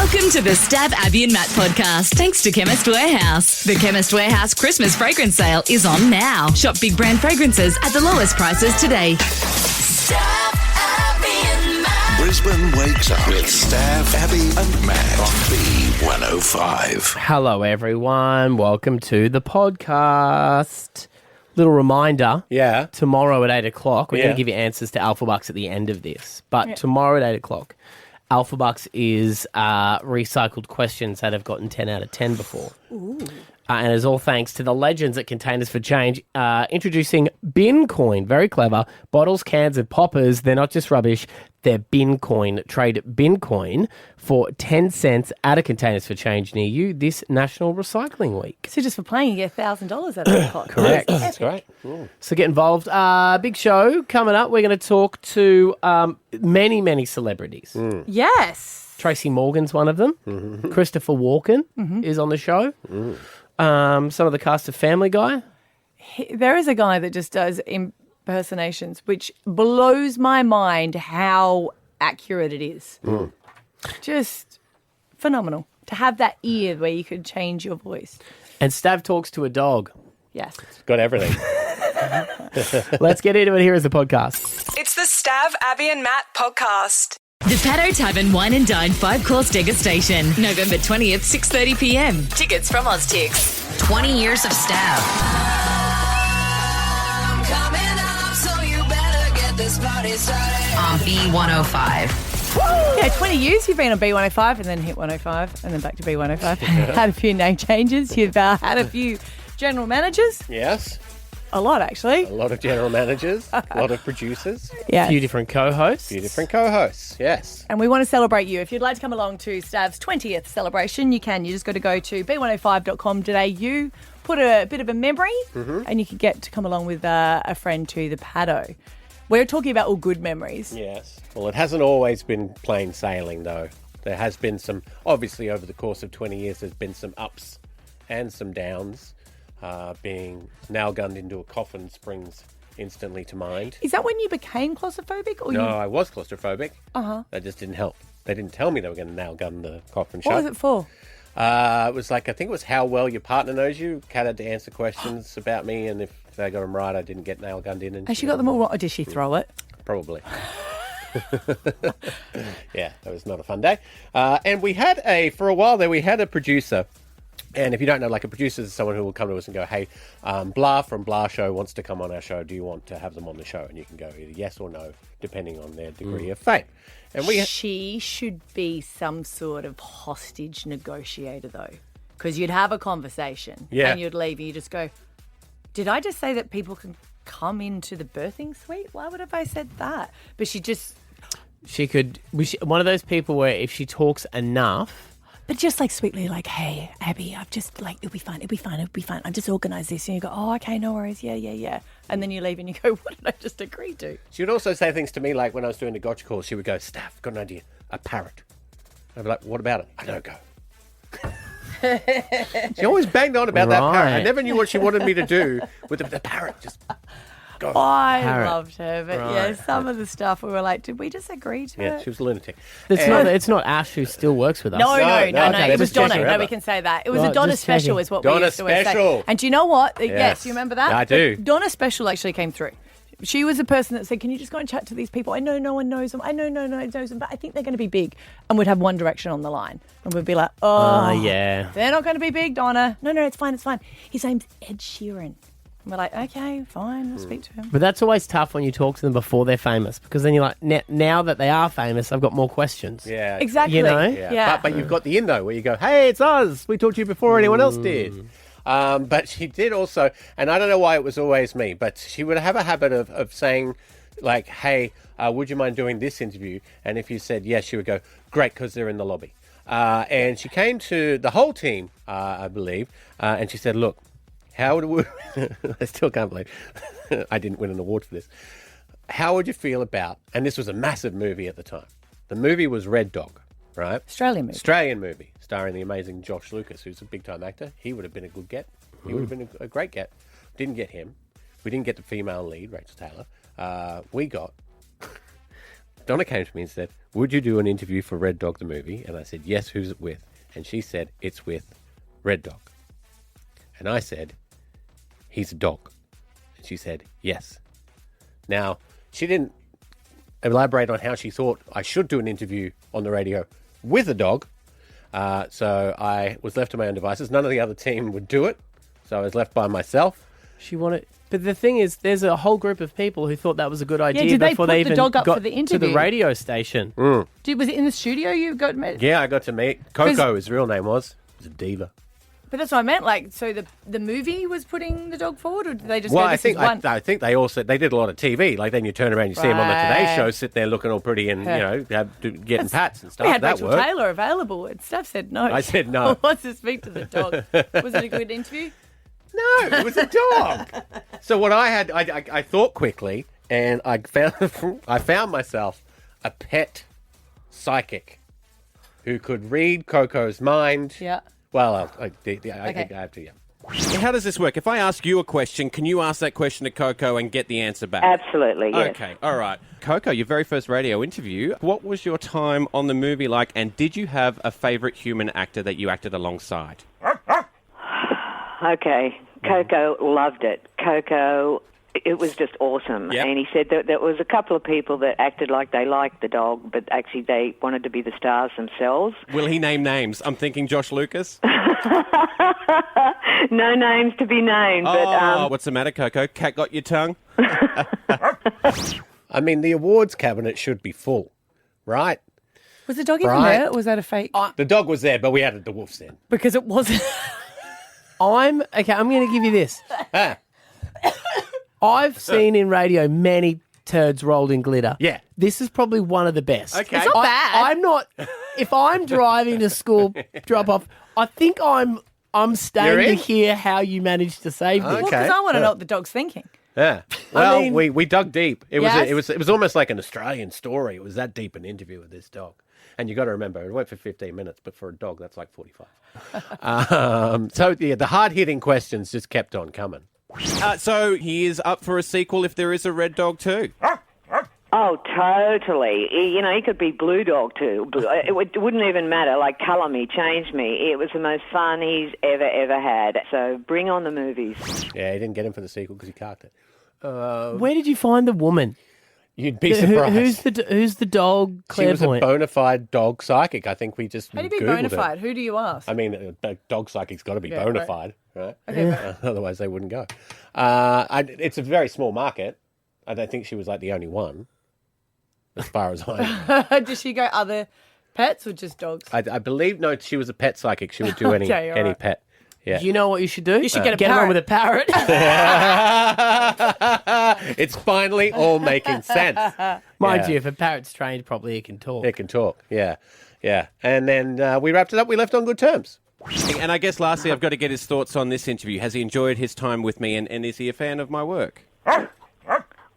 Welcome to the Stab Abby and Matt podcast. Thanks to Chemist Warehouse. The Chemist Warehouse Christmas fragrance sale is on now. Shop big brand fragrances at the lowest prices today. Stab Abby and Matt. Brisbane wakes up with Stab, Abby and Matt on B105. Hello, everyone. Welcome to the podcast. Little reminder. Yeah. Tomorrow at 8 o'clock, we're going to give you answers to Alpha Bucks at the end of this. But tomorrow at 8 o'clock, Alpha Bucks is recycled questions that have gotten 10 out of 10 before. Ooh. And it's all thanks to the legends at Containers for Change introducing Bin Coin. Very clever. Bottles, cans and poppers, they're not just rubbish. They're Bin Coin. Trade Bin Coin for 10 cents at a Containers for Change near you this National Recycling Week. So just for playing, you get $1,000 out of the pot. Correct. That's great. Ooh. So get involved. Big show coming up. We're going to talk to many celebrities. Yes. Tracy Morgan's one of them. Mm-hmm. Christopher Walken is on the show. Some of the cast of Family Guy. There is a guy that just does impersonations, which blows my mind how accurate it is. Just phenomenal. To have that ear where you could change your voice. And Stav talks to a dog. Yes. Got everything. Let's get into it. Here is the podcast. It's the Stav, Abby and Matt podcast. The Paddo Tavern Wine and Dine 5-course degustation. November 20th, 6:30pm. Tickets from OzTix. 20 years of Stab. I'm coming up, so you better get this party started. On B105. Yeah, 20 years you've been on B105 and then hit 105 and then back to B105. Had a few name changes. You've had a few general managers. Yes. A lot, actually. A lot of general managers, a lot of producers, Yeah. A few different co-hosts. a few different co-hosts. Yes. And we want to celebrate you. If you'd like to come along to Stav's 20th celebration, you can. You just got to go to b105.com.au, put a bit of a memory, and you can get to come along with a friend to the Paddo. We're talking about all good memories. Yes. Well, it hasn't always been plain sailing, though. There has been some, obviously, over the course of 20 years, there's been some ups and some downs. Being nail gunned into a coffin springs instantly to mind. Is that when you became claustrophobic? Or No, I was claustrophobic. Uh-huh. That just didn't help. They didn't tell me they were going to nail gun the coffin shut. What was it for? It was like, I think it was how well your partner knows you. Kat had to answer questions about me, and if they got them right, I didn't get nail gunned in. And Has she got them all right, or did she throw it? Probably. Yeah, that was not a fun day. And we had for a while there, we had a producer. And if you don't know, like a producer is someone who will come to us and go, hey, Blah from Blah Show wants to come on our show. Do you want to have them on the show? And you can go either yes or no, depending on their degree of fame. And She should be some sort of hostage negotiator, though. Because you'd have a conversation and you'd leave and you just go, did I just say that people can come into the birthing suite? Why would have I said that? But she could, one of those people where if she talks enough... But just like sweetly, like, hey, Abby, I've just like, it'll be fine. I've just organised this. And you go, oh, okay, no worries. Yeah. And then you leave and you go, what did I just agree to? She would also say things to me like when I was doing the gotcha calls, she would go, Staff, got an idea, a parrot. I'd be like, what about it? I don't go. She always banged on about that parrot. I never knew what she wanted me to do with the parrot. Just go. I Parrot. loved her. But yeah, some of the stuff we were like, did we just agree to it? Yeah, she was a lunatic. It's not Ash who still works with us. No. okay, It was Donna. forever. No, we can say that. It was Right, a Donna just special checking. is what we Donna used to always special. say. And do you know what? Yes, you remember that? I do. Donna special actually came through. She was the person that said, can you just go and chat to these people? I know no one knows them. I know no one knows them, but I think they're going to be big. And we'd have One Direction on the line. And we'd be like, yeah. they're not going to be big, Donna. No, it's fine. His name's Ed Sheeran. And we're like, okay, fine, we'll speak to him. But that's always tough when you talk to them before they're famous, because then you're like, now that they are famous, I've got more questions. Yeah. Exactly. You know? Yeah. But you've got the in, though, where you go, hey, it's us. We talked to you before anyone else did. But she did also, and I don't know why it was always me, but she would have a habit of saying, like, hey, would you mind doing this interview? And if you said yes, she would go, great, because they're in the lobby. And she came to the whole team, I believe, and she said, look, how would we... I still can't believe I didn't win an award for this. How would you feel about... And this was a massive movie at the time. The movie was Red Dog, right? Australian movie, starring the amazing Josh Lucas, who's a big-time actor. He would have been a good get. He would have been a great get. Didn't get him. We didn't get the female lead, Rachel Taylor. We got Donna came to me and said, would you do an interview for Red Dog the movie? And I said, yes, who's it with? And she said, it's with Red Dog. And I said, he's a dog. And she said, yes. Now, she didn't elaborate on how she thought I should do an interview on the radio with a dog. So I was left to my own devices. None of the other team would do it. So I was left by myself. She wanted... But the thing is, there's a whole group of people who thought that was a good idea did they before put they the even dog up got for the to interview? the radio station. Was it in the studio you got met? Yeah, I got to meet Coco, his real name was. He was a diva. But that's what I meant. Like, so the movie was putting the dog forward, or did they just Well, go, I this think is one? I think they also they did a lot of TV. Like then you turn around, you see them on the Today Right. Show, sit there looking all pretty, and getting pats and stuff. We had that Rachel worked. Taylor available, and Steph said no. I said no. Wants to speak to the dog. Was it a good interview? No, it was a dog. So what I had, I thought quickly, and I found myself a pet psychic who could read Coco's mind. Yeah. Well, I have to. Yeah. How does this work? If I ask you a question, can you ask that question to Coco and get the answer back? Absolutely, yes. Okay, all right. Coco, your very first radio interview, what was your time on the movie like, and did you have a favourite human actor that you acted alongside? Okay, Coco loved it. Coco, it was just awesome. Yep. And he said that there was a couple of people that acted like they liked the dog, but actually they wanted to be the stars themselves. Will he name names? I'm thinking Josh Lucas. No names to be named. But, What's the matter, Coco? Cat got your tongue? I mean, the awards cabinet should be full, right? Was the dog even Right. there, or was that a fake? The dog was there, but we added the wolves in. Because it wasn't. I'm going to give you this. I've seen in radio many turds rolled in glitter. Yeah. This is probably one of the best. Okay. It's not bad. I'm not. If I'm driving to school drop off, I think I'm You're staying to in? hear how you managed to save this. Okay. Well, because I want to know what the dog's thinking. Yeah. Well, mean- we dug deep. It Yes. was almost like an Australian story. It was that deep an interview with this dog. And you got to remember, it went for 15 minutes, but for a dog, that's like 45. So the hard-hitting questions just kept on coming. So he is up for a sequel if there is a Red Dog too. Oh, totally. You know, he could be Blue Dog too. It wouldn't even matter. Like, colour me, change me. It was the most fun he's ever had. So bring on the movies. Yeah, he didn't get him for the sequel because he carked it. Where did you find the woman? You'd be surprised. Who's the dog She was a clairvoyant? bona fide dog psychic. I think we just How do you be Googled bona it. fide? Who do you ask? I mean, a dog psychic's got to be Yeah, bona right. fide, right? Okay, Otherwise, they wouldn't go. It's a very small market. I don't think she was like the only one, as far as I know. Does she go other pets or just dogs? I believe, no, she was a pet psychic. She would do any Okay, all any right. pet. Yeah. You know what you should do? You should get a get parrot. one with a parrot. It's finally all making sense. Mind Yeah. you, if a parrot's trained properly, it can talk. It can talk. Yeah. Yeah. And then we wrapped it up. We left on good terms. And I guess lastly, I've got to get his thoughts on this interview. Has he enjoyed his time with me, and is he a fan of my work?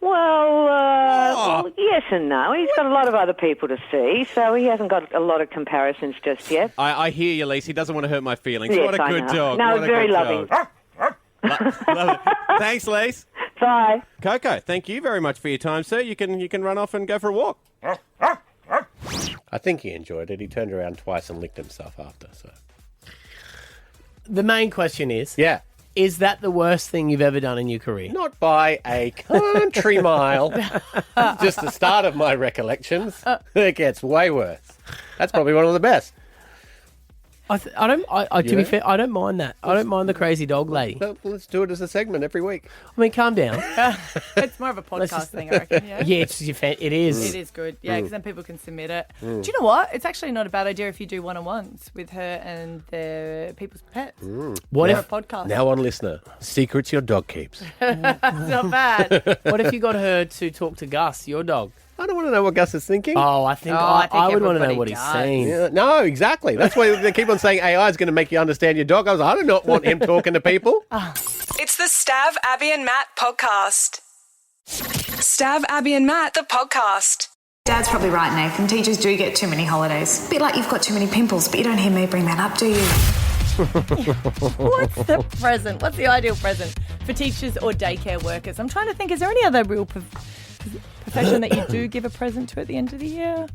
Well, yes and no. He's got a lot of other people to see, so he hasn't got a lot of comparisons just yet. I hear you, Lise. He doesn't want to hurt my feelings. Yes, What a I good know. dog. No, What a very good loving. dog. Love it. Thanks, Lise. Bye. Coco, thank you very much for your time, sir. You can run off and go for a walk. I think he enjoyed it. He turned around twice and licked himself after. So The main question is, yeah, is that the worst thing you've ever done in your career? not by a country mile. Just the start of my recollections. It gets way worse. That's probably one of the best. To be fair, I don't mind that. I don't mind the crazy dog lady. Well, let's do it as a segment every week. I mean, calm down. It's more of a podcast thing, I reckon. Yeah. Yeah, it is. It is good, yeah, because then people can submit it. Do you know what? It's actually not a bad idea if you do one-on-ones with her and the people's pets. What For a if podcast. Now on listener, secrets your dog keeps. It's not bad. what if you got her to talk to Gus, your dog? I don't want to know what Gus is thinking. Oh, I think I I think would want to know everybody what he's does. saying. Yeah, no, exactly. That's why they keep on saying AI is going to make you understand your dog. I do not want him talking to people. It's the Stav, Abby and Matt podcast. Stav, Abby and Matt, the podcast. Dad's probably right, Nathan. Teachers do get too many holidays. Bit like you've got too many pimples, but you don't hear me bring that up, do you? What's the present? What's the ideal present for teachers or daycare workers? I'm trying to think, is there any other real profession that you do give a present to at the end of the year?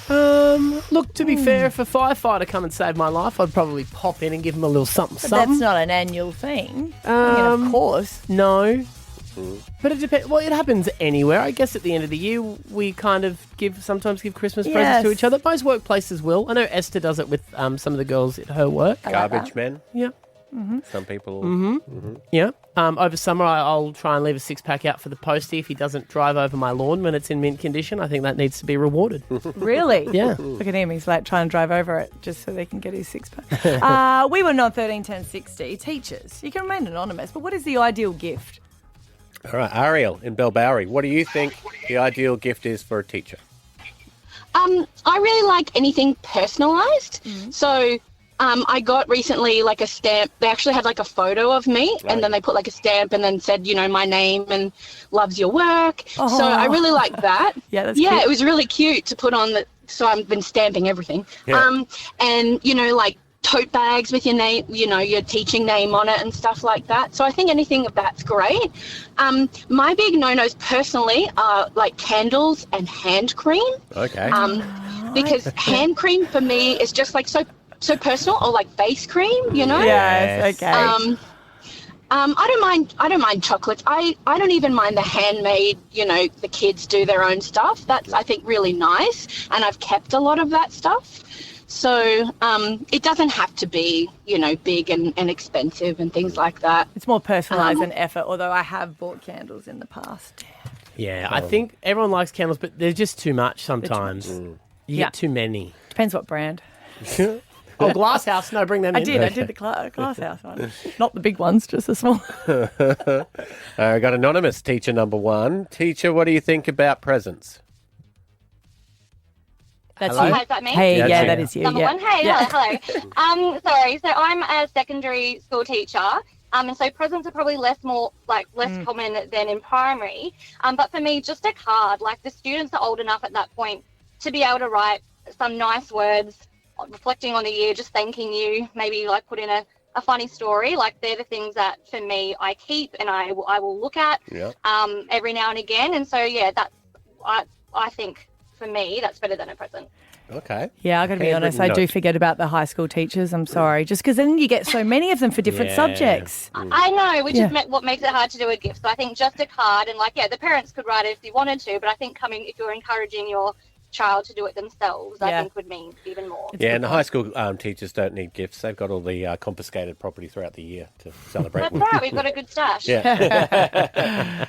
Look, to be fair, if a firefighter come and save my life, I'd probably pop in and give him a little something. But that's not an annual thing. I mean, of course. No. But it depends. Well, it happens anywhere. I guess at the end of the year, we kind of sometimes give Christmas presents to each other. Most workplaces will. I know Esther does it with some of the girls at her work. Garbage men. Yeah. Mm-hmm. Some people. Yeah. Over summer, I'll try and leave a 6-pack out for the postie if he doesn't drive over my lawn when it's in mint condition. I think that needs to be rewarded. Really? Yeah. Look at him. He's like trying to drive over it just so they can get his 6-pack. We were not 13, 10, 60 teachers. You can remain anonymous, but what is the ideal gift? All right, Ariel in Belbowry, what do you think the ideal gift is for a teacher? I really like anything personalised. So I got recently like a stamp. They actually had like a photo of me and then they put like a stamp and then said, my name and loves your work. So I really like that. That's cute. It was really cute to put on so I've been stamping everything. And, like tote bags with your name, your teaching name on it and stuff like that. So I think anything of that's great. My big no-nos personally are like candles and hand cream. Okay. Because hand cream for me is just like so personal, or like face cream, Yes, okay. I don't mind chocolates. I don't even mind the handmade, the kids do their own stuff. That's, I think, really nice. And I've kept a lot of that stuff. So it doesn't have to be, big and expensive and things like that. It's more personalised and effort, although I have bought candles in the past. Yeah, I think everyone likes candles, but they're just too much sometimes. You get too many. Depends what brand. Glass House. No, bring them in. I did the Glass House one. Not the big ones, just the small. I got anonymous teacher number 1. Teacher, what do you think about presents? That's Hello? you. Hi, is that me? Hey, that is you. Number 1. Hey, hello. Sorry. So I'm a secondary school teacher. And so presents are probably less common than in primary. But for me, just a card. Like the students are old enough at that point to be able to write some nice words, reflecting on the year, just thanking you. Maybe like put in a funny story. Like they're the things that for me I keep and I will look at every now and again. And so that's I think for me that's better than a present. Okay. Yeah, I got to be honest, I do forget about the high school teachers. I'm sorry, just because then you get so many of them for different subjects. I know, which is what makes it hard to do a gift. So I think just a card and the parents could write it if they wanted to, but I think if you're encouraging your child to do it themselves, I think would mean even more. And the high school teachers don't need gifts. They've got all the confiscated property throughout the year to celebrate. That's right, we've got a good stash. Yeah.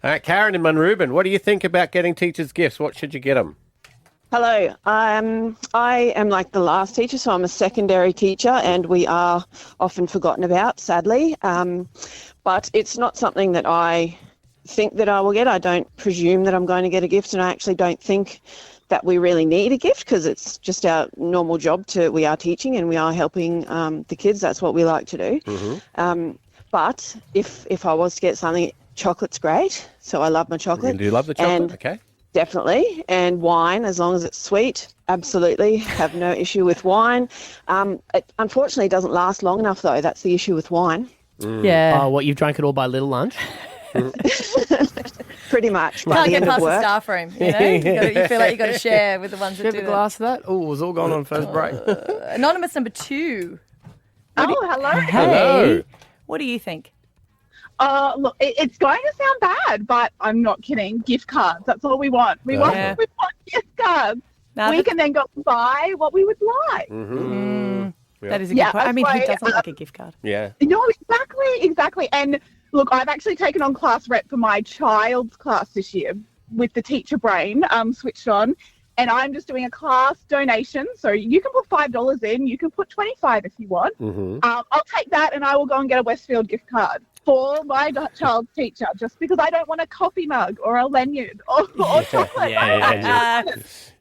All right, Karen in Munrooban, what do you think about getting teachers gifts? What should you get them? Hello. I am like the last teacher, so I'm a secondary teacher and we are often forgotten about, sadly. But it's not something that I think that I will get. I don't presume that I'm going to get a gift, and I actually don't think that we really need a gift because it's just our normal job we are teaching and we are helping the kids. That's what we like to do. Mm-hmm. But if I was to get something, chocolate's great. So I love my chocolate. You do love the chocolate? Okay. Definitely. And wine, as long as it's sweet, absolutely. Have no issue with wine. It unfortunately doesn't last long enough, though. That's the issue with wine. Yeah. Oh, what, you've drank it all by little lunch? Pretty much. Can't get past the staff room, you feel like you've got to share with the ones that do a glass of that? Oh, it was all gone on first break. Anonymous number 2. Hello. Hey. Hello. What do you think? Look, it's going to sound bad, but I'm not kidding. Gift cards. That's all we want. We want gift cards. We can then go buy what we would like. Mm-hmm. That is a good point. I mean, who doesn't like a gift card? Yeah. No, exactly. And look, I've actually taken on class rep for my child's class this year with the teacher brain switched on. And I'm just doing a class donation. So you can put $5 in. You can put $25 if you want. Mm-hmm. I'll take that and I will go and get a Westfield gift card for my child's teacher, just because I don't want a coffee mug or a lanyard or chocolate.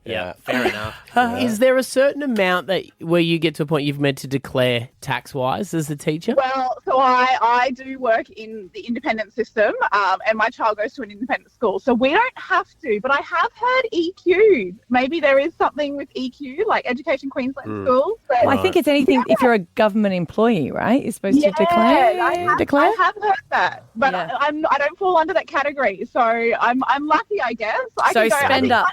Yeah, fair enough. Is there a certain amount that where you get to a point you've meant to declare tax-wise as a teacher? Well, so I do work in the independent system, and my child goes to an independent school, so we don't have to. But I have heard EQ. Maybe there is something with EQ, like Education Queensland schools. But, Well, I think it's anything if you're a government employee, right? You're supposed to declare. I have heard that, but I don't fall under that category, so I'm lucky, I guess. So spend up.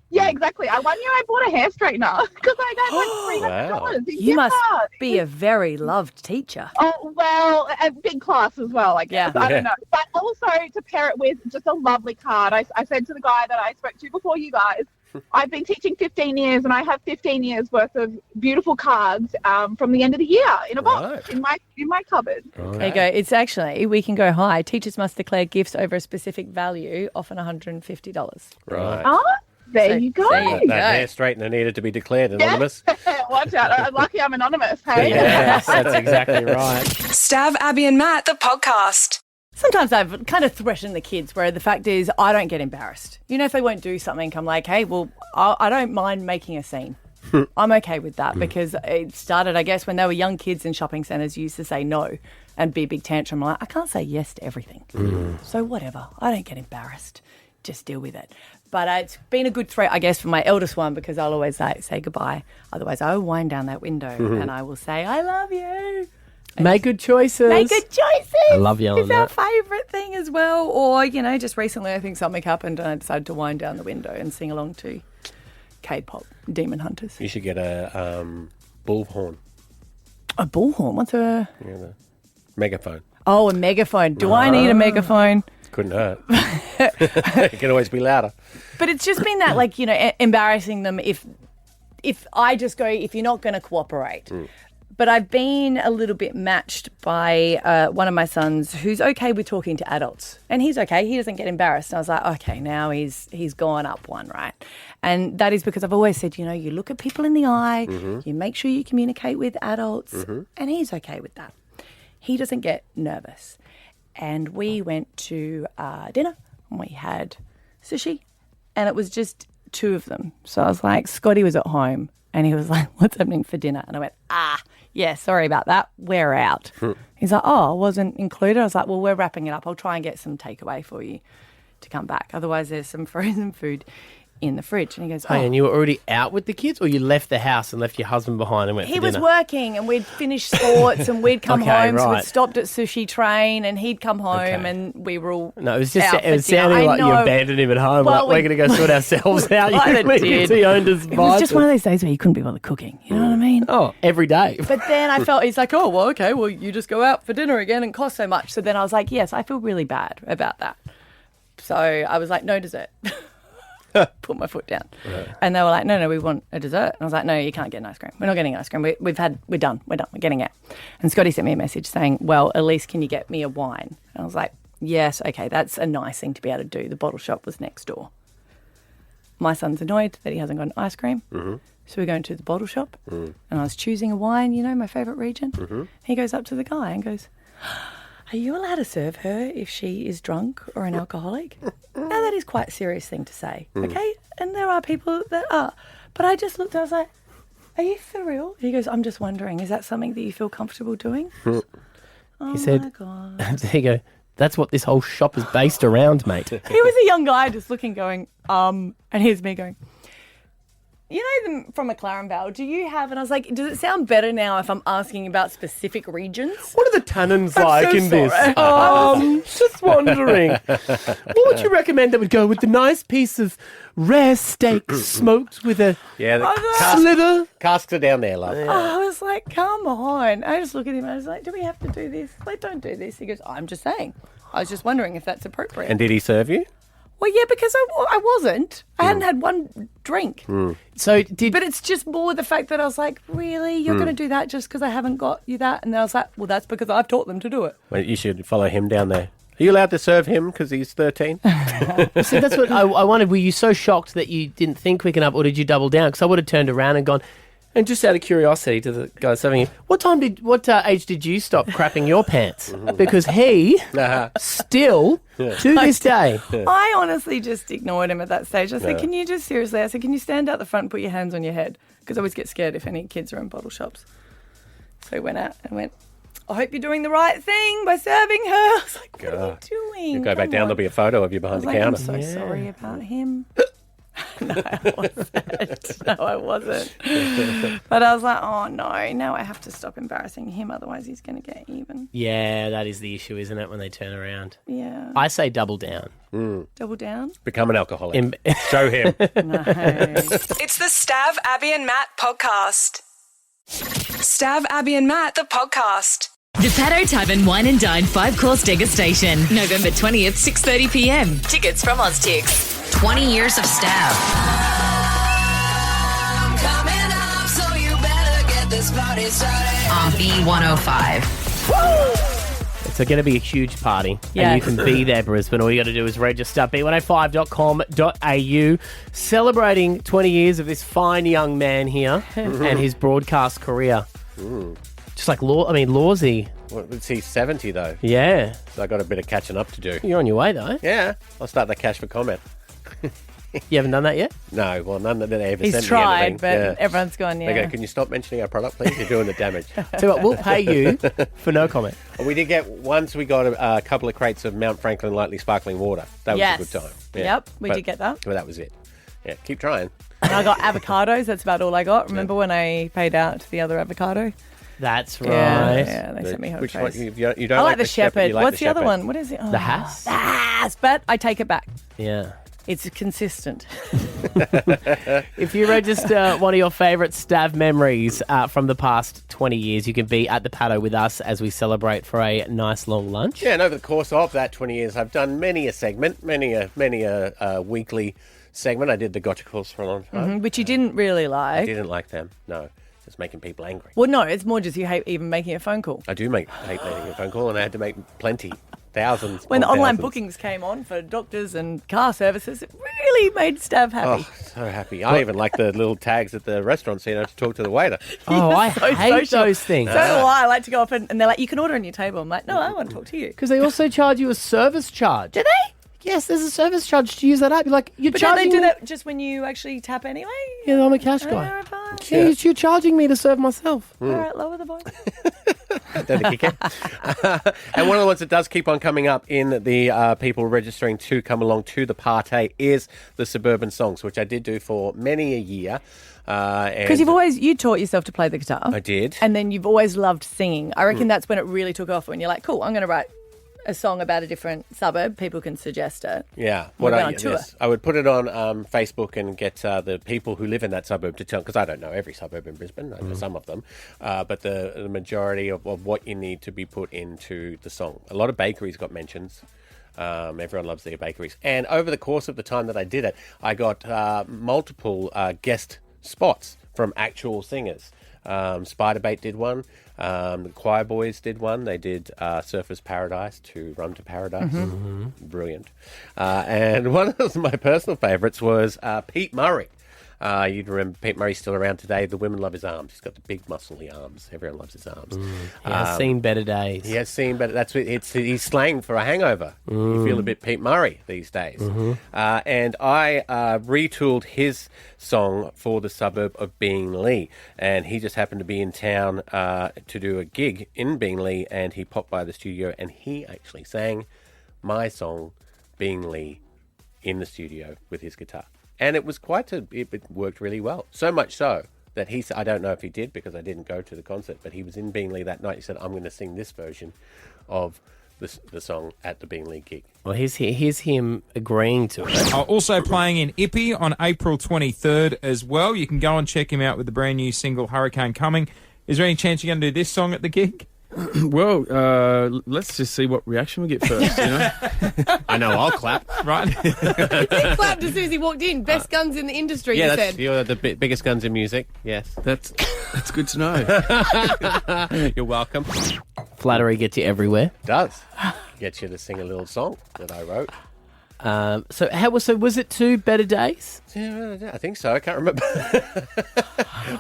Yeah, exactly. One year I bought a hair straightener because I got like $300. You must be a very loved teacher. Oh, well, a big class as well, I guess. Yeah. I don't know. But also to pair it with just a lovely card. I said to the guy that I spoke to before you guys, I've been teaching 15 years and I have 15 years worth of beautiful cards from the end of the year in a box in my cupboard. There you go. It's actually, we can go high. Teachers must declare gifts over a specific value, often $150. Right. Oh, there you go. That hair straightener needed to be declared anonymous. Watch out. I'm lucky I'm anonymous, hey? Yes, that's exactly right. Stav, Abby and Matt, the podcast. Sometimes I've kind of threatened the kids where the fact is I don't get embarrassed. You know, if they won't do something, I'm like, hey, well, I don't mind making a scene. I'm okay with that because it started, I guess, when they were young kids in shopping centres, used to say no and be a big tantrum. I'm like, I can't say yes to everything. So whatever. I don't get embarrassed. Just deal with it. But it's been a good threat, I guess, for my eldest one because I'll always say goodbye. Otherwise, I will wind down that window and I will say, I love you. Make good choices. Make good choices. I love yelling It's our that. favourite thing as well. Or, you know, just recently I think something happened and I decided to wind down the window and sing along to K-pop, Demon Hunters. You should get a bullhorn. A bullhorn? What's a... Yeah, the megaphone. Oh, a megaphone. Do I need a megaphone? Couldn't hurt. It can always be louder. But it's just been that, like, you know, embarrassing them if I just go, if you're not going to cooperate. But I've been a little bit matched by one of my sons who's okay with talking to adults. And he's okay. He doesn't get embarrassed. And I was like, okay, now he's gone up one, right? And that is because I've always said, you know, you look at people in the eye, you make sure you communicate with adults, and he's okay with that. He doesn't get nervous. And we went to dinner and we had sushi and it was just two of them. So I was like, Scotty was at home and he was like, what's happening for dinner? And I went, yeah, sorry about that. We're out. He's like, oh, I wasn't included. I was like, well, we're wrapping it up. I'll try and get some takeaway for you to come back. Otherwise, there's some frozen food in the fridge. And he goes, oh. Hey, and you were already out with the kids or you left the house and left your husband behind and went He for was dinner? working and we'd finished sports and we'd come Okay, home. So right. we'd stopped at Sushi Train and he'd come home and we were all No, it was just out for it was dinner. sounding I like you know. abandoned him at home. Well, like, we're going to go sort ourselves out. Kinda You did. he owned his It was just one of those days where you couldn't be bothered cooking. You know what I mean? Oh, every day. But then I felt, he's like, oh, well, okay, well, you just go out for dinner again and cost so much. So then I was like, yes, I feel really bad about that. So I was like, no dessert. Put my foot down. Right. And they were like, no, we want a dessert. And I was like, no, you can't get an ice cream. We're not getting ice cream. We're done, we're getting out. And Scotty sent me a message saying, well, at least can you get me a wine? And I was like, yes, okay, that's a nice thing to be able to do. The bottle shop was next door. My son's annoyed that he hasn't got an ice cream. So we're going to the bottle shop and I was choosing a wine, you know, my favourite region. He goes up to the guy and goes, are you allowed to serve her if she is drunk or an alcoholic? Now, that is quite a serious thing to say, okay? And there are people that are. But I just looked, I was like, are you for real? He goes, I'm just wondering, is that something that you feel comfortable doing? He said, my God. there you go. That's what this whole shop is based around, mate. He was a young guy just looking, going, and here's me going, you know them from McLaren Vale, do you have, and I was like, does it sound better now if I'm asking about specific regions? What are the tannins I'm like so in this? sorry. Just wondering. What would you recommend that would go with the nice piece of rare steak smoked with a slither? Casks are down there, love. I was like, come on. I just look at him and I was like, do we have to do this? Like, don't do this. He goes, I'm just saying. I was just wondering if that's appropriate. And did he serve you? Well, yeah, because I wasn't. I hadn't had one drink. So but it's just more the fact that I was like, really? You're going to do that just because I haven't got you that? And then I was like, well, that's because I've taught them to do it. Well, you should follow him down there. Are you allowed to serve him because he's 13? So that's what I wondered. Were you so shocked that you didn't think quick enough or did you double down? Because I would have turned around and gone, And just out of curiosity to the guy serving you, what age did you stop crapping your pants? Because he still, to this day. I honestly just ignored him at that stage. I said, can you just seriously, I said, can you stand out the front and put your hands on your head? Because I always get scared if any kids are in bottle shops. So he went out and went, I hope you're doing the right thing by serving her. I was like, what are you doing? You go back down, there'll be a photo of you behind the counter. I'm so sorry about him. No, I wasn't. No, I wasn't. But I was like, oh, no, now I have to stop embarrassing him, otherwise he's going to get even. Yeah, that is the issue, isn't it, when they turn around? Yeah. I say double down. Double down? Become an alcoholic. Show him. No. It's the Stav, Abby and Matt podcast. Stav, Abby and Matt, the podcast. The Paddo Tavern Wine and Dine 5-course degustation, November 20th, 6:30 p.m. Tickets from OzTix. 20 years of Stav. I'm coming up, so you better get this party started. On B105. It's going to be a huge party, Yeah. and you can be there, Brisbane. All you got to do is register b105.com.au, celebrating 20 years of this fine young man here and his broadcast career. Just like Lawsy. Well, it's he's 70 though. Yeah. So I got a bit of catching up to do. You're on your way, though. Yeah, I'll start that cash for comment. You haven't done that yet? No, well, none that they ever He's sent me tried, anything. but everyone's gone, They go, can you stop mentioning our product, please? You're doing the damage. So what, we'll pay you for no comment. We did get, once we got a couple of crates of Mount Franklin Lightly Sparkling Water. That was a good time. Yeah. Yep, we did get that. But that was it. Yeah, keep trying. And I got avocados. That's about all I got. Remember when I paid out to the other avocado? That's right. Yeah, they sent me home Which trays. one? You don't I like like the shepherd. You like What's the other shepherd. one? What is it? Oh, The Hass? The Hass, but I take it back. Yeah. It's consistent. If you register one of your favourite Stav memories from the past 20 years, you can be at the Paddo with us as we celebrate for a nice long lunch. Yeah, and over the course of that 20 years, I've done many a segment, many a weekly segment. I did the Gotcha Calls for a long time. Which you didn't really like. I didn't like them, no. Just making people angry. Well, no, it's more just you hate even making a phone call. I do hate making a phone call, and I had to make plenty. Thousands. When the online thousands. bookings came on for doctors and car services, it really made Stav happy. Oh, so happy. I even like the little tags at the restaurant so you don't have to talk to the waiter. Oh, I So hate social. those things. So do I. I like to go up and they're like, you can order on your table. I'm like, no, I want to talk to you. Because they also charge you a service charge. Do they? Yes, there's a service charge to use that app. You're like, you're But don't they charging do me. that just when you actually tap anyway? Yeah, I'm a cash guy. Alright, fine. Yeah, you're charging me to serve myself. All right, lower the voice. And one of the ones that does keep on coming up in the people registering to come along to the party is the Suburban Songs, which I did do for many a year. Because you taught yourself to play the guitar. I did. And then you've always loved singing. I reckon that's when it really took off, when you're like, cool, I'm going to write a song about a different suburb. People can suggest it. Yeah. We'll go on tour. I would put it on Facebook and get the people who live in that suburb to tell, because I don't know every suburb in Brisbane, I know some of them, but the majority of what you need to be put into the song. A lot of bakeries got mentions. Everyone loves their bakeries. And over the course of the time that I did it, I got multiple guest spots from actual singers. Spiderbait did one. The Choir Boys did one. They did Surfer's Paradise to Run to Paradise. Brilliant. And one of my personal favourites was Pete Murray. You'd remember Pete Murray's still around today. The women love his arms. He's got the big muscly arms. Everyone loves his arms. He has seen better days. He has seen better. He's slang for a hangover. You feel a bit Pete Murray these days. And I retooled his song for the suburb of Beenleigh, and he just happened to be in town to do a gig in Beenleigh, and he popped by the studio and he actually sang my song Beenleigh in the studio with his guitar. And it was it worked really well. So much so that I don't know if he did because I didn't go to the concert, but he was in Beenleigh that night. He said, I'm going to sing this version of the song at the Beenleigh gig. Well, here's him agreeing to it. Also playing in Ippy on April 23rd as well. You can go and check him out with the brand new single Hurricane Coming. Is there any chance you're going to do this song at the gig? Well, let's just see what reaction we get first, you know? I know, I'll clap. Right. He clapped as soon as he walked in. Best guns in the industry, Yeah, he said. you're the biggest guns in music, yes. That's good to know. You're welcome. Flattery gets you everywhere. Does. Gets you to sing a little song that I wrote. So was it 2 better days? Yeah, I think so. I can't remember.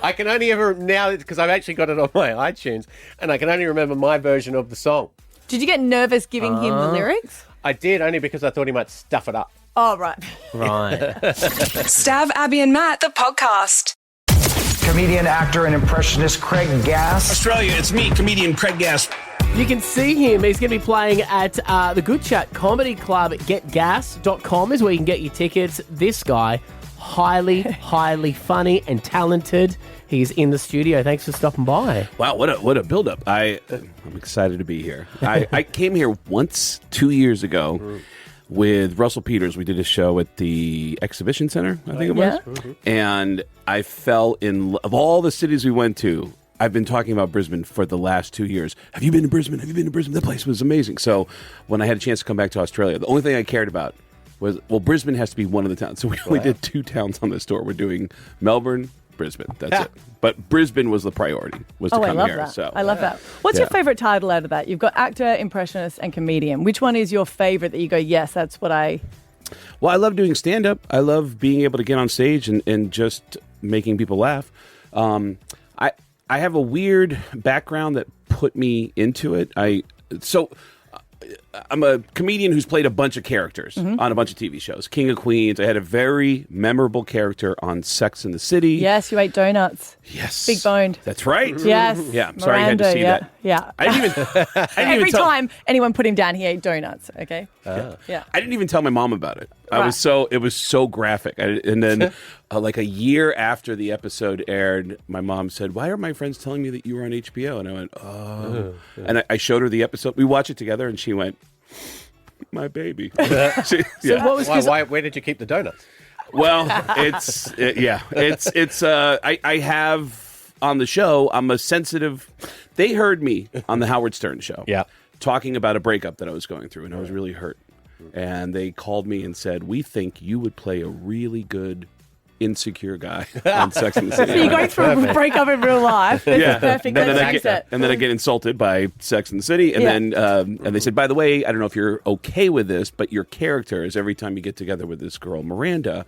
I can only ever now because I've actually got it on my iTunes, and I can only remember my version of the song. Did you get nervous giving him the lyrics? I did, only because I thought he might stuff it up. Oh, right. Right. Stav, Abby and Matt, the podcast. Comedian, actor, and impressionist Craig Gass. Australia, it's me, comedian Craig Gass. You can see him. He's going to be playing at the Good Chat Comedy Club. GetGas.com is where you can get your tickets. This guy, highly, highly funny and talented. He's in the studio. Thanks for stopping by. Wow, what a build-up. I'm excited to be here. I came here once 2 years ago with Russell Peters. We did a show at the Exhibition Center, I think it was. Yeah. And I fell in love. Of all the cities we went to, I've been talking about Brisbane for the last 2 years. Have you been to Brisbane? Have you been to Brisbane? That place was amazing. So when I had a chance to come back to Australia, the only thing I cared about was, Brisbane has to be one of the towns. So we only did 2 towns on this tour. We're doing Melbourne, Brisbane. That's it. But Brisbane was the priority, was to I come love here. that. So I love that. What's your favourite title out of that? You've got actor, impressionist, and comedian. Which one is your favourite that you go, yes, that's what I... Well, I love doing stand-up. I love being able to get on stage and just making people laugh. I have a weird background that put me into it. I'm a comedian who's played a bunch of characters on a bunch of TV shows. King of Queens. I had a very memorable character on Sex and the City. Yes, you ate donuts. Yes. Big boned. That's right. Yes. Yeah, I'm sorry you had to see that. Yeah. I didn't even Every tell- time anyone put him down, he ate donuts, okay? Yeah. I didn't even tell my mom about it. Right. It was so graphic. And then like a year after the episode aired, my mom said, "Why are my friends telling me that you were on HBO?" And I went, "Oh." And I showed her the episode. We watched it together and she went, "My baby." So what was where did you keep the donuts? Well, I have on the show, I'm a sensitive. They heard me on the Howard Stern show. Yeah. Talking about a breakup that I was going through, and I was really hurt. And they called me and said, "We think you would play a really good insecure guy on Sex and the City." So you're going through a breakup in real life. This is perfect. And then I get insulted by Sex and the City. And then and they said, "By the way, I don't know if you're okay with this, but your character is every time you get together with this girl, Miranda,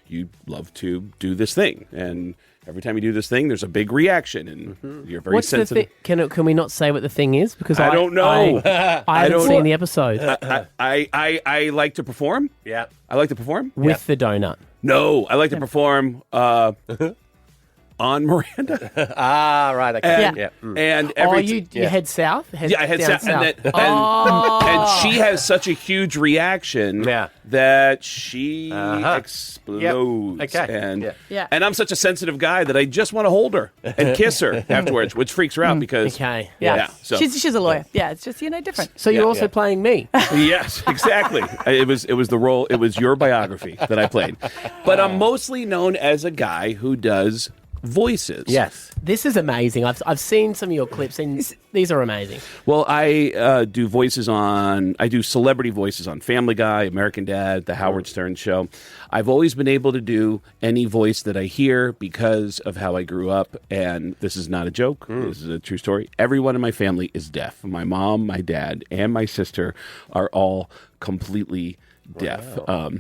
you love to do this thing. And every time you do this thing, there's a big reaction, and you're very sensitive." Can we not say what the thing is? Because I don't know. I haven't seen the episode. I like to perform. Yeah. I like to perform. With the donut. No, I like to perform on Miranda. Right. Okay. And, and you head south? I head south. And she has such a huge reaction that she explodes. Yep. Okay. And I'm such a sensitive guy that I just want to hold her and kiss her afterwards, which freaks her out because... Okay. So. She's a lawyer. Yeah, it's just, different. So you're also playing me. Yes, exactly. It was the role, it was your biography that I played. But I'm mostly known as a guy who does voices. Yes. This is amazing. I've seen some of your clips, and these are amazing. Well, I do celebrity voices on Family Guy, American Dad, The Howard Stern Show. I've always been able to do any voice that I hear because of how I grew up, and this is not a joke. This is a true story. Everyone in my family is deaf. My mom, my dad, and my sister are all completely deaf. Wow.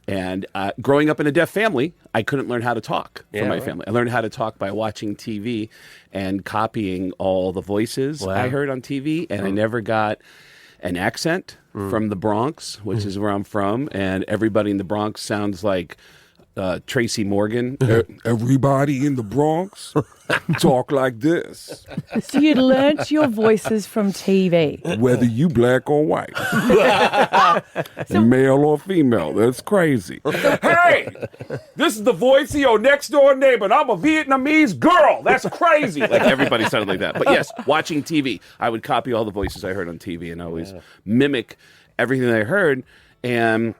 And growing up in a deaf family, I couldn't learn how to talk for my family. I learned how to talk by watching TV and copying all the voices I heard on TV, and I never got an accent from the Bronx, which is where I'm from, and everybody in the Bronx sounds like Tracy Morgan. Everybody in the Bronx talk like this. So you learnt your voices from TV. Whether you black or white. Male or female. That's crazy. Hey, this is the voice of your next door neighbor, and I'm a Vietnamese girl. That's crazy. Like everybody sounded like that. But yes, watching TV, I would copy all the voices I heard on TV and always mimic everything that I heard. And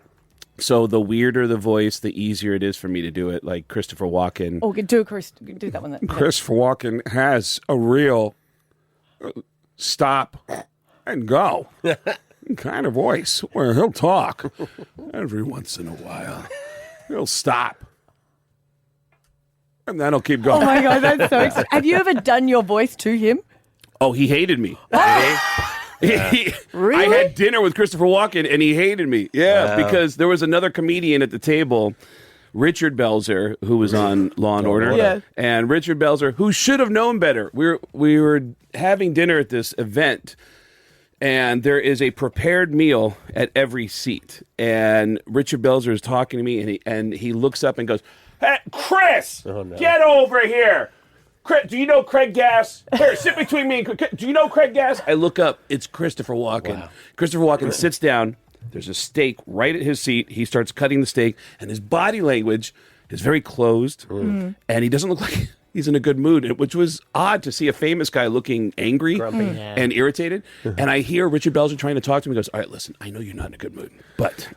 so the weirder the voice, the easier it is for me to do it. Like Christopher Walken. Oh, do that one then. Christopher Walken has a real stop and go kind of voice where he'll talk every once in a while. He'll stop. And then he'll keep going. Oh my God, that's so exciting. Have you ever done your voice to him? Oh, he hated me. I had dinner with Christopher Walken, and he hated me. Yeah, because there was another comedian at the table, Richard Belzer, who was on Law and Order. Yeah. And Richard Belzer, who should have known better. We were having dinner at this event, and there is a prepared meal at every seat. And Richard Belzer is talking to me, and he looks up and goes, "Hey, Chris, get over here. Do you know Craig Gass? Here, sit between me and Craig. Do you know Craig Gass?" I look up. It's Christopher Walken. Wow. Christopher Walken sits down. There's a steak right at his seat. He starts cutting the steak, and his body language is very closed, and he doesn't look like he's in a good mood, which was odd to see a famous guy looking angry and irritated. And I hear Richard Belzer trying to talk to him. He goes, "All right, listen, I know you're not in a good mood, but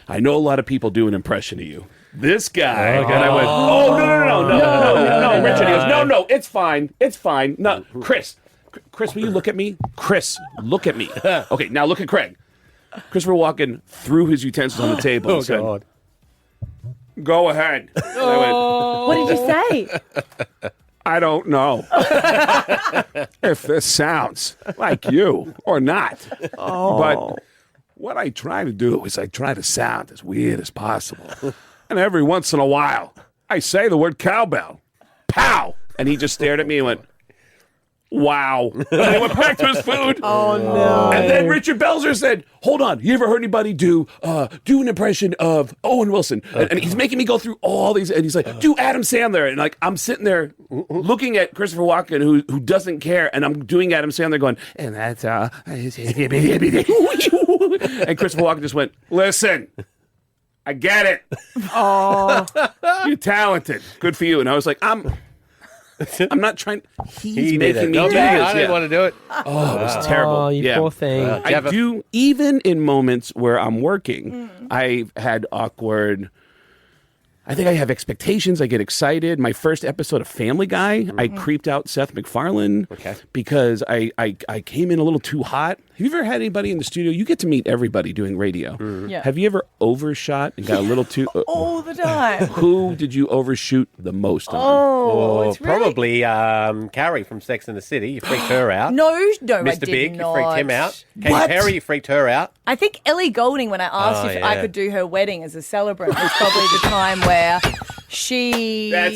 I know a lot of people do an impression of you. This guy," and I went, no, Richard. He goes, no, it's fine. No, Chris, will you look at me? Chris, look at me. Okay, now look at Craig. Christopher Walken threw his utensils on the table and said, God. "Go ahead." What did you say? "I don't know if this sounds like you or not. But what I try to do is I try to sound as weird as possible. And every once in a while, I say the word cowbell. Pow!" And he just stared at me and went, "Wow." And then he went back to his food. Oh, no. And then Richard Belzer said, "Hold on, you ever heard anybody do an impression of Owen Wilson?" And he's making me go through all these, and he's like, "Do Adam Sandler." And like, I'm sitting there looking at Christopher Walken, who doesn't care, and I'm doing Adam Sandler going, "And that's and Christopher Walken just went, "Listen, I get it. Oh, you're talented. Good for you." And I was like, I'm not trying. He's making me do this. I didn't want to do it. Oh, it was terrible. Oh, you poor thing. I do, even in moments where I'm working, I've had awkward. I think I have expectations. I get excited. My first episode of Family Guy, I creeped out Seth MacFarlane because I came in a little too hot. Have you ever had anybody in the studio? You get to meet everybody doing radio. Yeah. Have you ever overshot and got a little too... All the time. Who did you overshoot the most on? Oh, it's really... Probably Carrie from Sex and the City. You freaked her out. No, I Mr. did Big, not. you freaked him out. Katy Perry, you freaked her out. I think Ellie Goulding, when I asked if I could do her wedding as a celebrant, was probably the time where she but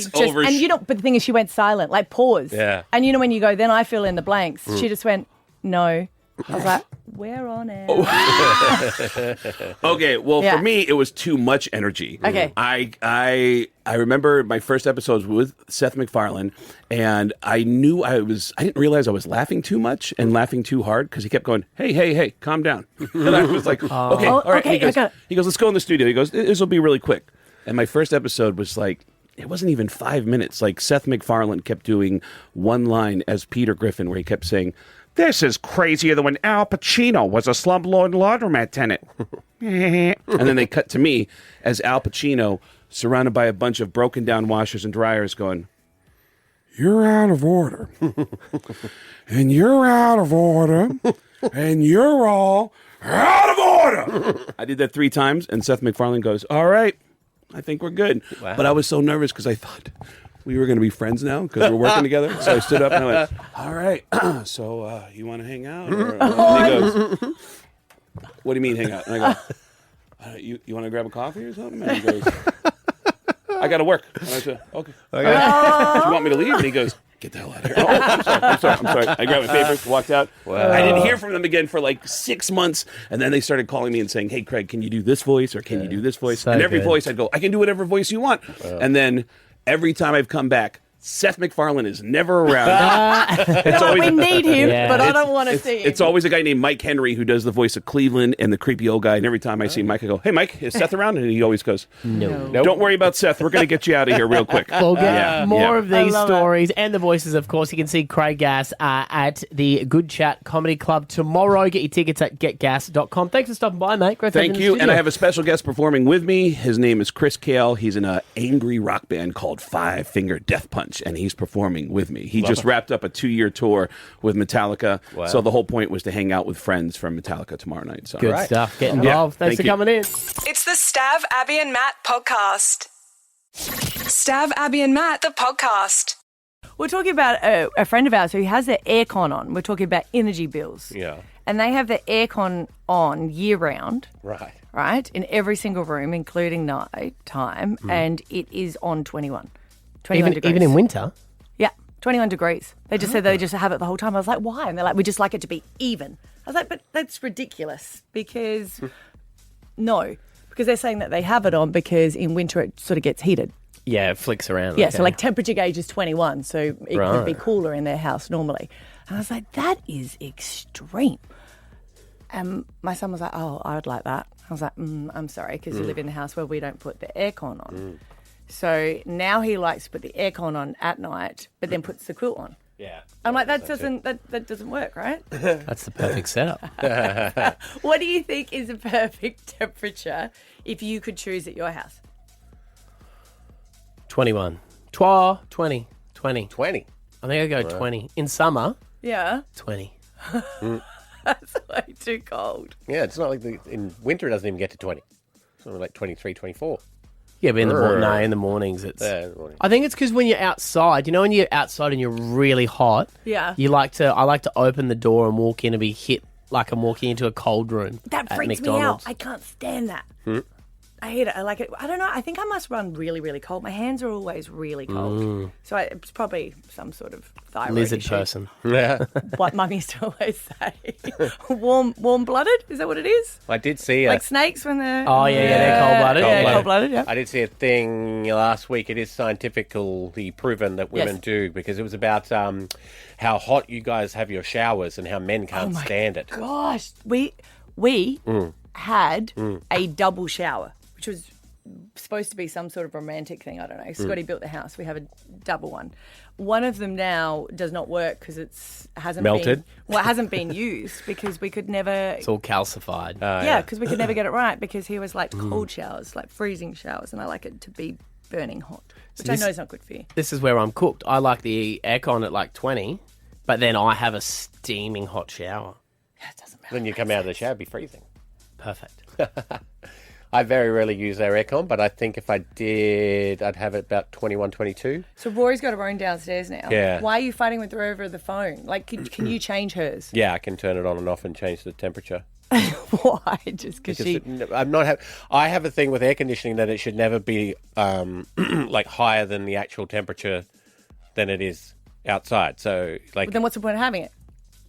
the thing is, she went silent, like pause. Yeah. And you know when you go, then I fill in the blanks. She just went, no. I was like, we're on it. Okay, well, for me, it was too much energy. Okay. I remember my first episode with Seth MacFarlane, and I didn't realize I was laughing too much and laughing too hard because he kept going, hey, calm down. And I was like, okay, all right. Okay, He goes, let's go in the studio. He goes, this will be really quick. And my first episode was like, it wasn't even 5 minutes. Like Seth MacFarlane kept doing one line as Peter Griffin where he kept saying, "This is crazier than when Al Pacino was a slumlord laundromat tenant." And then they cut to me as Al Pacino, surrounded by a bunch of broken down washers and dryers, going, "You're out of order. And you're out of order. And you're all out of order." I did that 3 times, and Seth MacFarlane goes, "All right, I think we're good." Wow. But I was so nervous because I thought we were going to be friends now because we're working together. So I stood up and I went, "All right, so you want to hang out?" And he goes, "What do you mean hang out?" And I go, "You want to grab a coffee or something?" And he goes, "I got to work." And I said, "Okay. Do you want me to leave?" And he goes, "Get the hell out of here." I'm sorry. I grabbed my papers, walked out. Wow. I didn't hear from them again for like 6 months. And then they started calling me and saying, "Hey, Craig, can you do this voice or can you do this voice?" So and every good. voice I'd go, "I can do whatever voice you want." And then every time I've come back, Seth MacFarlane is never around. We need him, but I don't want to see him. It's always a guy named Mike Henry who does the voice of Cleveland and the creepy old guy. And every time I see Mike, I go, "Hey, Mike, is Seth around?" And he always goes, No. "Don't worry about Seth. We're going to get you out of here real quick." We'll get more of these love stories and the voices, of course. You can see Craig Gass at the Good Chat Comedy Club tomorrow. Get your tickets at getgas.com. Thanks for stopping by, mate. Great to have Thank in the you. studio. And I have a special guest performing with me. His name is Chris Kale. He's in an angry rock band called Five Finger Death Punch, and he's performing with me. He just wrapped up a 2-year tour with Metallica. Wow. So the whole point was to hang out with friends from Metallica tomorrow night. So. Good stuff. Get involved. Thanks for coming in. It's the Stav, Abby and Matt podcast. Stav, Abby and Matt, the podcast. We're talking about a friend of ours who has their aircon on. We're talking about energy bills. Yeah. And they have the aircon on year round. Right. Right? In every single room, including night time. And it is on 21 degrees. Even in winter? Yeah, 21 degrees. They just said they just have it the whole time. I was like, why? And they're like, we just like it to be even. I was like, but that's ridiculous because because they're saying that they have it on because in winter it sort of gets heated. Yeah, it flicks around. Yeah, okay. so like temperature gauge is 21, so it could be cooler in their house normally. And I was like, that is extreme. And my son was like, oh, I would like that. I was like, I'm sorry, because you live in a house where we don't put the aircon on. So now he likes to put the aircon on at night, but then puts the quilt on. Yeah. I'm like, that doesn't work, right? That's the perfect setup. What do you think is a perfect temperature if you could choose at your house? 21. 20. 20. 20. I think I'd go 20. In summer, Yeah. 20. That's way too cold. Yeah, it's not like in winter it doesn't even get to 20. It's only like 23, 24. Yeah, but in the mornings it's... Yeah, in the morning. I think it's because when you're outside, when you're outside and you're really hot, Yeah. I like to open the door and walk in and be hit like I'm walking into a cold room. That at freaks McDonald's. me out. I can't stand that. I hate it. I like it. I don't know. I think I must run really, really cold. My hands are always really cold. So it's probably some sort of thyroid Lizard issue. person. Yeah. What mum used to always say. Warm-blooded? Is that what it is? I did see Like snakes when they're... Oh, yeah, they're cold-blooded. Yeah, cold-blooded, yeah. I did see a thing last week. It is scientifically proven that women do, because it was about how hot you guys have your showers and how men can't stand it. Gosh, we had a double shower, which was supposed to be some sort of romantic thing. I don't know. Scotty built the house. We have a double one. One of them now does not work because it hasn't melted. It hasn't been used because we could never. It's all calcified. Yeah, because we could never get it right because he was like cold showers, like freezing showers, and I like it to be burning hot, which I know is not good for you. This is where I'm cooked. I like the aircon at like 20, but then I have a steaming hot shower. Yeah, it doesn't matter. Then you come out of the shower, it'd be freezing. Perfect. I very rarely use their aircon, but I think if I did, I'd have it about 21, 22. So Rory's got her own downstairs now. Yeah. Why are you fighting with her over the phone? Like, can you change hers? Yeah, I can turn it on and off and change the temperature. Why? Just because she... I'm not. I have a thing with air conditioning that it should never be like higher than the actual temperature than it is outside. So, like, But then what's the point of having it?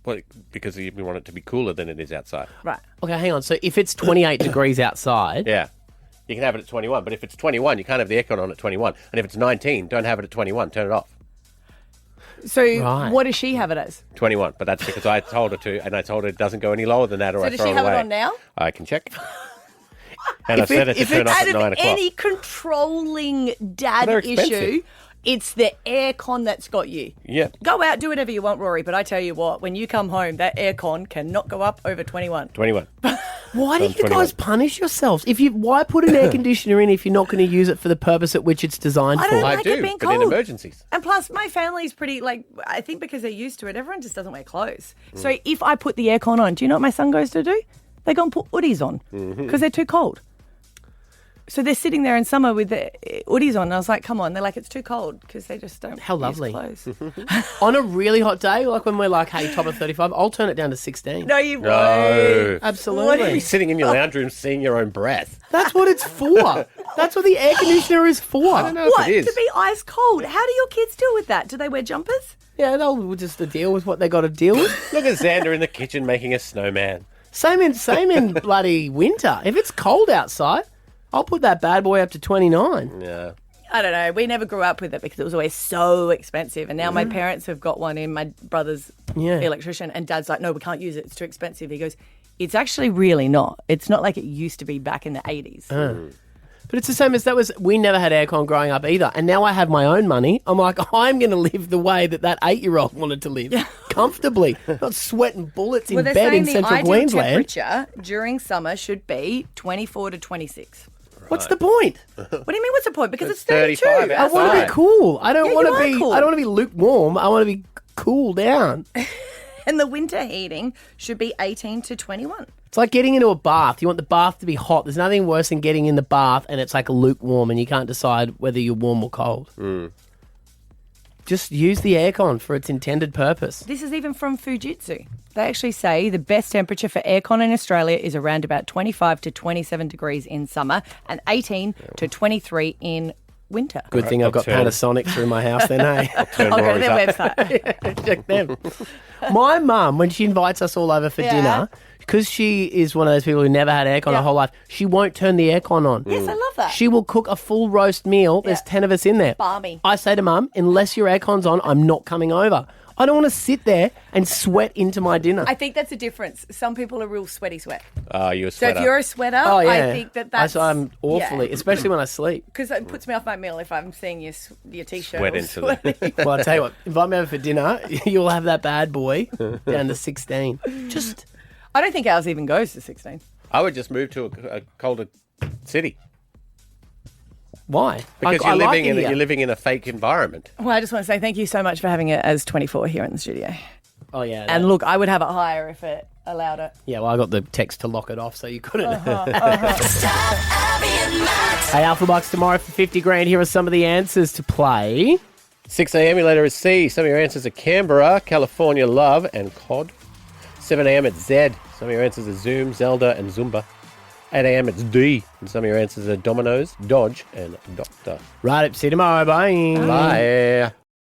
well, because we want it to be cooler than it is outside. Right. Okay, hang on. So if it's 28 degrees outside... Yeah. You can have it at 21, but if it's 21, you can't have the aircon on at 21. And if it's 19, don't have it at 21. Turn it off. So what does she have it as? 21, but that's because I told her to, and I told her it doesn't go any lower than that, or So I does throw she it have away. it on now? I can check. And I set it to turn off at 9 o'clock. Any controlling dad They're issue, expensive. it's the aircon that's got you. Yeah. Go out, do whatever you want, Rory, but I tell you what, when you come home, that aircon cannot go up over 21. 21. Why do you 21. guys punish yourselves? Why put an air conditioner in if you're not going to use it for the purpose at which it's designed I for? don't like it being but in cold. emergencies. And plus, my family's pretty, I think because they're used to it, everyone just doesn't wear clothes. So if I put the aircon on, do you know what my son goes to do? They go and put hoodies on because they're too cold. So they're sitting there in summer with the hoodies on. And I was like, come on. They're like, it's too cold because they just don't How lovely. use clothes. On a really hot day, like when we're like, hey, top of 35, I'll turn it down to 16. No, you No. won't. Absolutely. You're sitting in your lounge room seeing your own breath. That's what it's for. That's what the air conditioner is for. I don't know What? if it is. To be ice cold? How do your kids deal with that? Do they wear jumpers? Yeah, they'll just deal with what they got to deal with. Look at Xander in the kitchen making a snowman. Same in bloody winter. If it's cold outside, I'll put that bad boy up to 29. Yeah. I don't know. We never grew up with it because it was always so expensive. And now my parents have got one in. My brother's electrician. And Dad's like, no, we can't use it. It's too expensive. He goes, it's actually really not. It's not like it used to be back in the 80s. But it's the same as we never had aircon growing up either. And now I have my own money. I'm like, I'm going to live the way that 8-year-old wanted to live. Comfortably. Not sweating bullets in they're bed saying in central the ideal Queensland. temperature during summer should be 24 to 26. What's the point? What do you mean? What's the point? Because it's 35 32. I want to be cool. I don't Yeah, want you to are be. cool. I don't want to be lukewarm. I want to be cool down. And the winter heating should be 18 to 21. It's like getting into a bath. You want the bath to be hot. There's nothing worse than getting in the bath and it's like lukewarm and you can't decide whether you're warm or cold. just use the aircon for its intended purpose. This is even from Fujitsu. They actually say the best temperature for aircon in Australia is around about 25 to 27 degrees in summer and 18 to 23 in winter. Good thing I've got Panasonic through my house then, hey? I'll go to their website. Check them. My mum, when she invites us all over for dinner, because she is one of those people who never had aircon her whole life, she won't turn the aircon on. Yes, I love that. She will cook a full roast meal. There's 10 of us in there. Balmy. I say to Mum, unless your aircon's on, I'm not coming over. I don't want to sit there and sweat into my dinner. I think that's a difference. Some people are real sweaty sweat. Oh, you're a So sweater. if you're a sweater, Oh, yeah. I think that's... I'm awfully, especially when I sleep. Because it puts me off my meal if I'm seeing your T-shirt. Sweat all into sweaty. Well, I'll tell you what, invite me over for dinner, you'll have that bad boy down to 16. Just... I don't think ours even goes to 16. I would just move to a colder city. Why? Because I like it you're here. living in a fake environment. Well, I just want to say thank you so much for having it as 24 here in the studio. Oh, yeah. And look, I would have it higher if it allowed it. Yeah, well, I got the text to lock it off, so you couldn't. Stab Abby and Matt. Hey, Alpha Bucks tomorrow for 50 grand. Here are some of the answers to play. 6 a.m. your letter is C. Some of your answers are Canberra, California Love, and COD. 7 a.m. it's Z. Some of your answers are Zoom, Zelda, and Zumba. 8 a.m. it's D. And some of your answers are Dominoes, Dodge, and Doctor. Right, see you tomorrow. Bye. Bye.